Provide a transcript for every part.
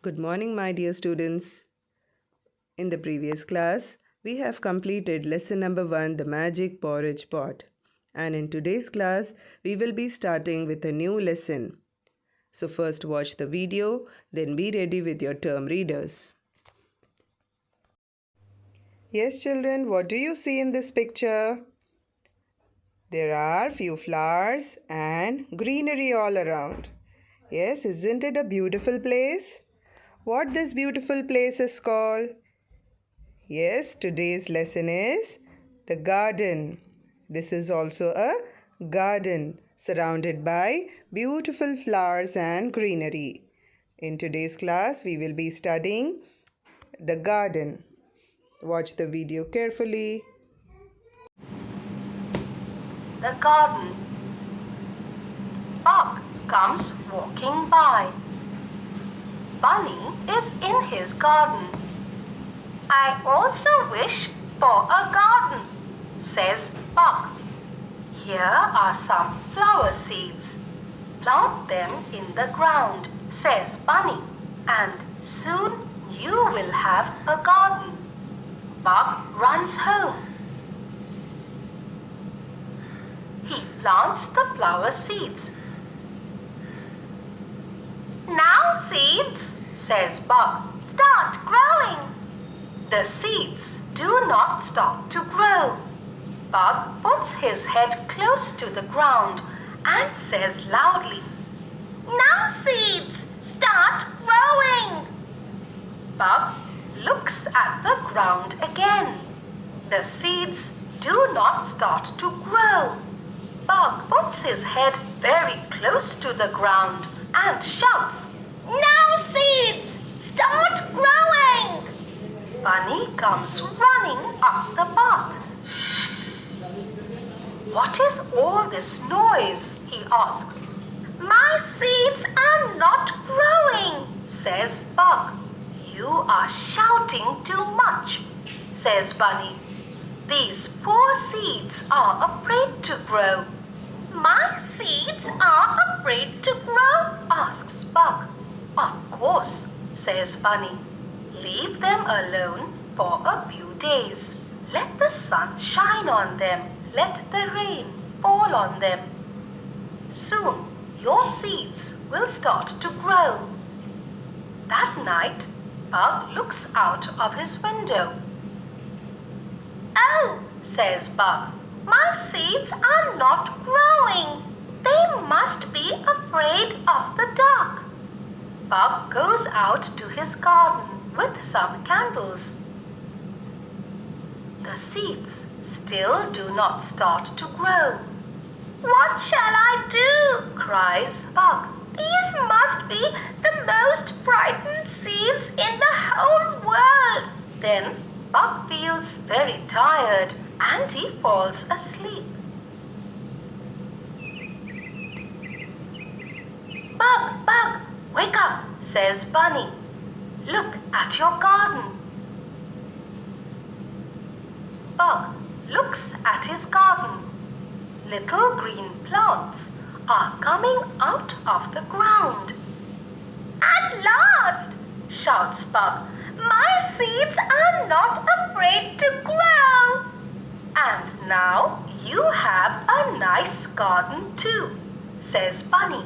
Good morning, my dear students. In the previous class, we have completed lesson number 1, the magic porridge pot. And in today's class, we will be starting with a new lesson. So first watch the video, then be ready with your term readers. Yes, children, what do you see in this picture? There are few flowers and greenery all around. Yes, isn't it a beautiful place? What this beautiful place is called? Yes, today's lesson is the garden. This is also a garden surrounded by beautiful flowers and greenery. In today's class, we will be studying the garden. Watch the video carefully. The garden. Buck comes walking by. Bunny is in his garden. I also wish for a garden, says Buck. Here are some flower seeds. Plant them in the ground, says Bunny, and soon you will have a garden. Buck runs home. He plants the flower seeds. Now seeds, says Buck, start growing. The seeds do not stop to grow. Buck puts his head close to the ground and says loudly, now seeds, start growing. Buck looks at the ground again. The seeds do not start to grow. Buck puts his head very close to the ground and shouts, now seeds, start growing. Bunny comes running up the path. What is all this noise? He asks. My seeds are not growing, says Buck. You are shouting too much, says Bunny. These poor seeds are afraid to grow. My seeds are afraid to grow, asks Buck. Of course, says Bunny. Leave them alone for a few days. Let the sun shine on them. Let the rain fall on them. Soon your seeds will start to grow. That night, Buck looks out of his window. Oh, says Buck, my seeds are not growing. They must be afraid of the dark. Buck goes out to his garden with some candles. The seeds still do not start to grow. What shall I do? Cries Buck. These must be the most frightened seeds in the whole world. Then Buck feels very tired and he falls asleep. Buck, wake up, says Bunny. Look at your garden. Buck looks at his garden. Little green plants are coming out of the ground. At last, shouts Buck, my seeds are not afraid to grow. And now you have a nice garden too, says Bunny.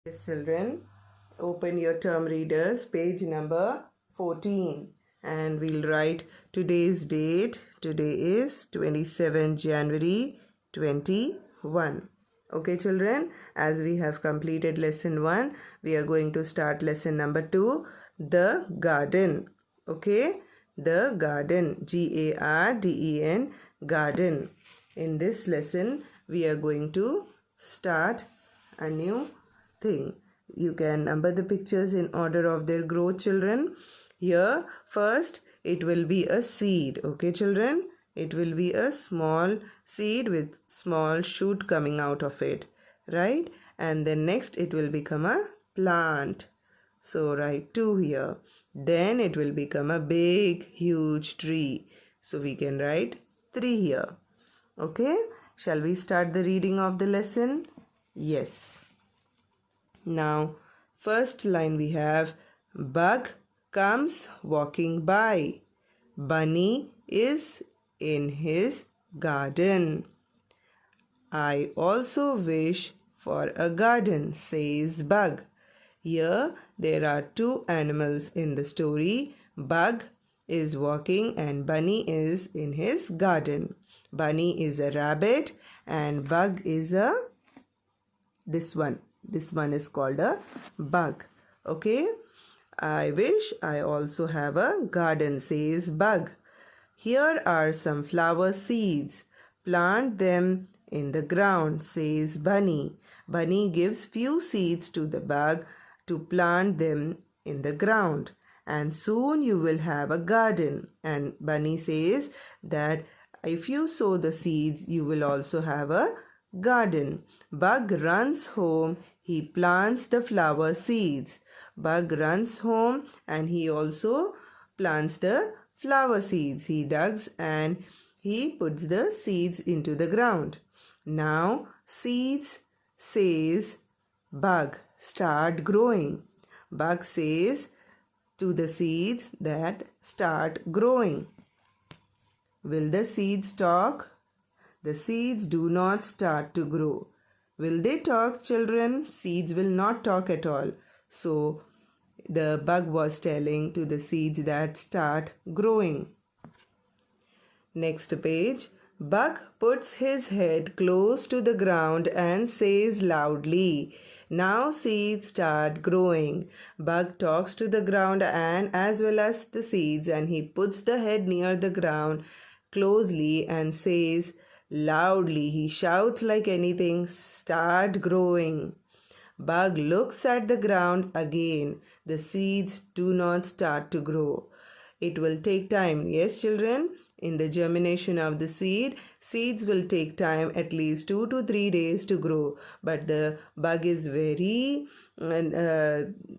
Yes, children, open your term readers, page number 14. And we'll write today's date. Today is 27 January 21. Okay, children, as we have completed lesson 1, we are going to start lesson number 2, the garden. Okay, the garden, Garden, garden. In this lesson, we are going to start a new thing. You can number the pictures in order of their growth, children. Here, first, it will be a seed. Okay, children? It will be a small seed with small shoot coming out of it. Right? And then next, it will become a plant. So, write 2 here. Then, it will become a big, huge tree. So, we can write 3 here. Okay? Shall we start the reading of the lesson? Yes. Now, first line we have bug comes walking by. Bunny is in his garden. I also wish for a garden, says Bug. Here there are two animals in the story. Bug is walking and Bunny is in his garden. Bunny is a rabbit and Bug is a this one. This one is called a bug. Okay. I wish I also have a garden, says Bug. Here are some flower seeds. Plant them in the ground, says Bunny. Bunny gives few seeds to the bug to plant them in the ground. And soon you will have a garden. And Bunny says that if you sow the seeds, you will also have a garden. Bug runs home. He plants the flower seeds. Bug runs home and he also plants the flower seeds. He digs and he puts the seeds into the ground. Now seeds, says Bug, start growing. Bug says to the seeds that start growing. Will the seeds talk? The seeds do not start to grow. Will they talk, children? Seeds will not talk at all. So the bug was telling to the seeds that start growing. Next page. Bug puts his head close to the ground and says loudly, now seeds start growing. Bug talks to the ground and as well as the seeds, and he puts the head near the ground closely and says loudly, he shouts like anything, start growing. Bug looks at the ground again. The seeds do not start to grow. It will take time. Yes, children, in the germination of the seed, seeds will take time at least 2 to 3 days to grow. But the bug is very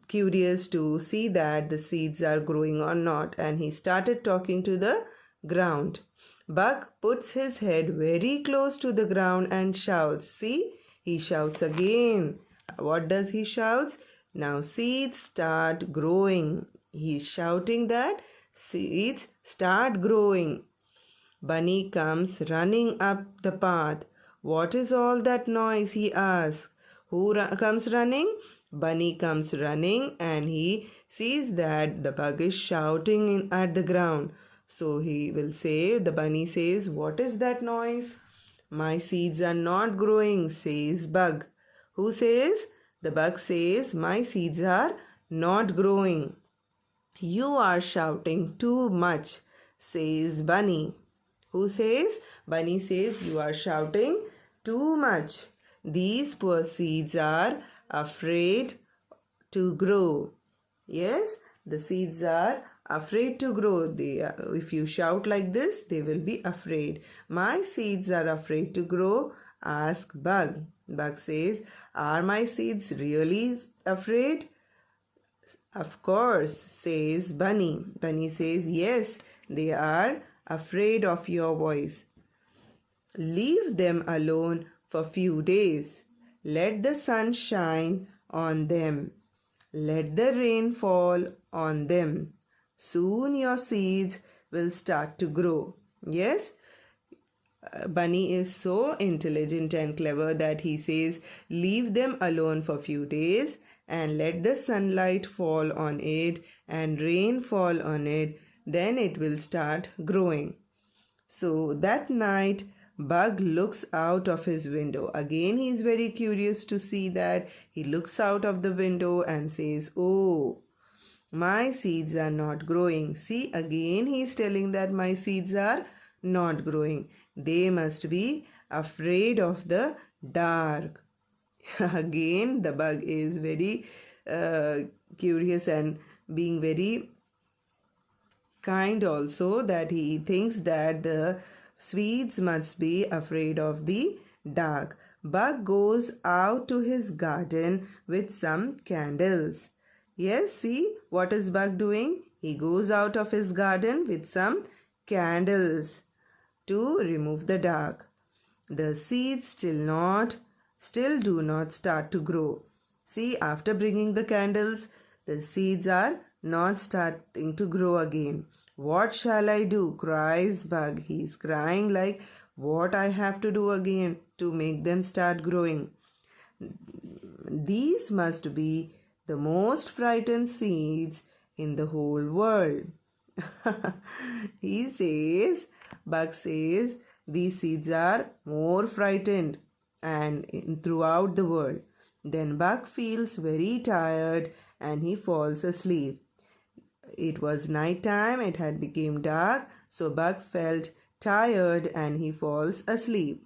curious to see that the seeds are growing or not. And he started talking to the ground. Bug puts his head very close to the ground and shouts. See, he shouts again. What does he shout? Now seeds start growing. He is shouting that seeds start growing. Bunny comes running up the path. What is all that noise? He asks. Who comes running? Bunny comes running and he sees that the bug is shouting at the ground. So he will say, the bunny says, what is that noise? My seeds are not growing, says bug. Who says? The bug says, my seeds are not growing. You are shouting too much, says Bunny. Who says? Bunny says, you are shouting too much. These poor seeds are afraid to grow. Yes, the seeds are afraid to grow. If you shout like this, they will be afraid. My seeds are afraid to grow, ask Bug. Bug says, are my seeds really afraid? Of course, says Bunny. Bunny says, yes, they are afraid of your voice. Leave them alone for few days. Let the sun shine on them. Let the rain fall on them. Soon your seeds will start to grow. Yes, Bunny is so intelligent and clever that he says, leave them alone for few days and let the sunlight fall on it and rain fall on it. Then it will start growing. So that night, Bug looks out of his window. Again, he is very curious to see that. He looks out of the window and says, oh, my seeds are not growing. See, again he is telling that my seeds are not growing. They must be afraid of the dark. Again, the bug is very curious and being very kind also, that he thinks that the seeds must be afraid of the dark. Bug goes out to his garden with some candles. Yes, see what is Bug doing? He goes out of his garden with some candles to remove the dark. The seeds still not still do not start to grow. See, after bringing the candles, the seeds are not starting to grow again. What shall I do? Cries Bug. He is crying like, what I have to do again to make them start growing. These must be the most frightened seeds in the whole world. Bug says, these seeds are more frightened throughout the world. Then Bug feels very tired and he falls asleep. It was night time, it had become dark, so Bug felt tired and he falls asleep.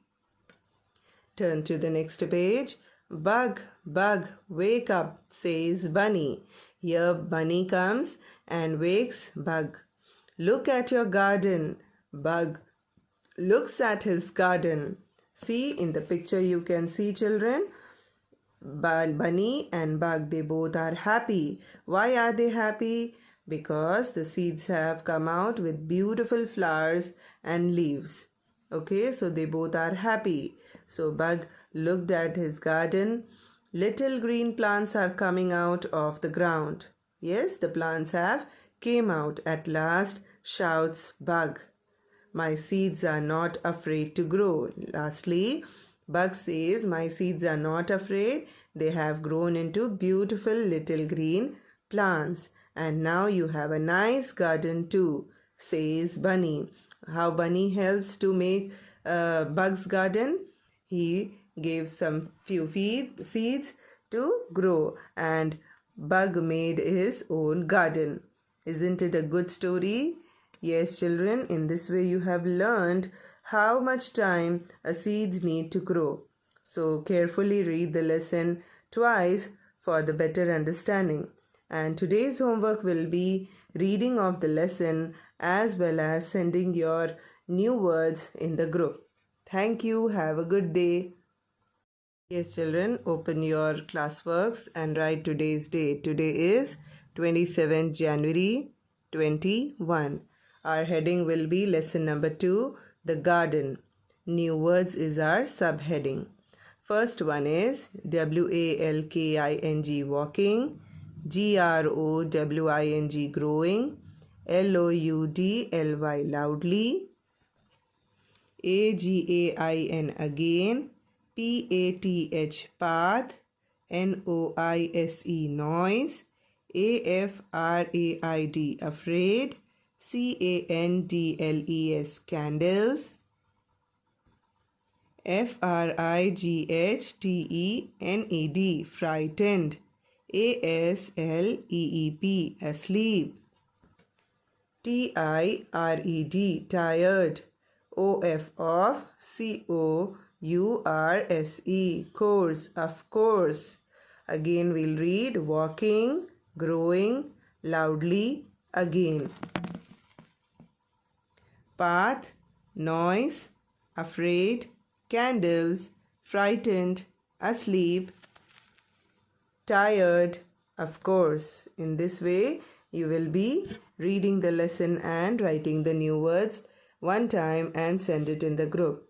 Turn to the next page. Bug, Bug, wake up, says Bunny. Here Bunny comes and wakes Bug. Look at your garden. Bug looks at his garden. See, in the picture you can see, children, Bunny and Bug, they both are happy. Why are they happy? Because the seeds have come out with beautiful flowers and leaves. Okay, so they both are happy. So Bug looked at his garden. Little green plants are coming out of the ground. Yes, the plants have came out at last, shouts Bug. My seeds are not afraid to grow. Lastly, Bug says, my seeds are not afraid. They have grown into beautiful little green plants. And now you have a nice garden too, says Bunny. How Bunny helps to make Bug's garden? He gave some few seeds to grow and Bug made his own garden. Isn't it a good story? Yes, children, in this way you have learned how much time a seeds need to grow. So carefully read the lesson twice for the better understanding. And today's homework will be reading of the lesson as well as sending your new words in the group. Thank you. Have a good day. Yes, children, open your classworks and write today's date. Today is 27th January 21. Our heading will be lesson number 2, the garden. New words is our subheading. First one is walking, walking, growing, growing, loudly, loudly, again, again, path, path, noise, noise, afraid, afraid, candles, candles, frighttened, frightened, asleep, asleep, tired, tired, off, course, of course. Again we'll read walking, growing, loudly, again. Path, noise, afraid, candles, frightened, asleep, tired, of course. In this way, you will be reading the lesson and writing the new words one time and send it in the group.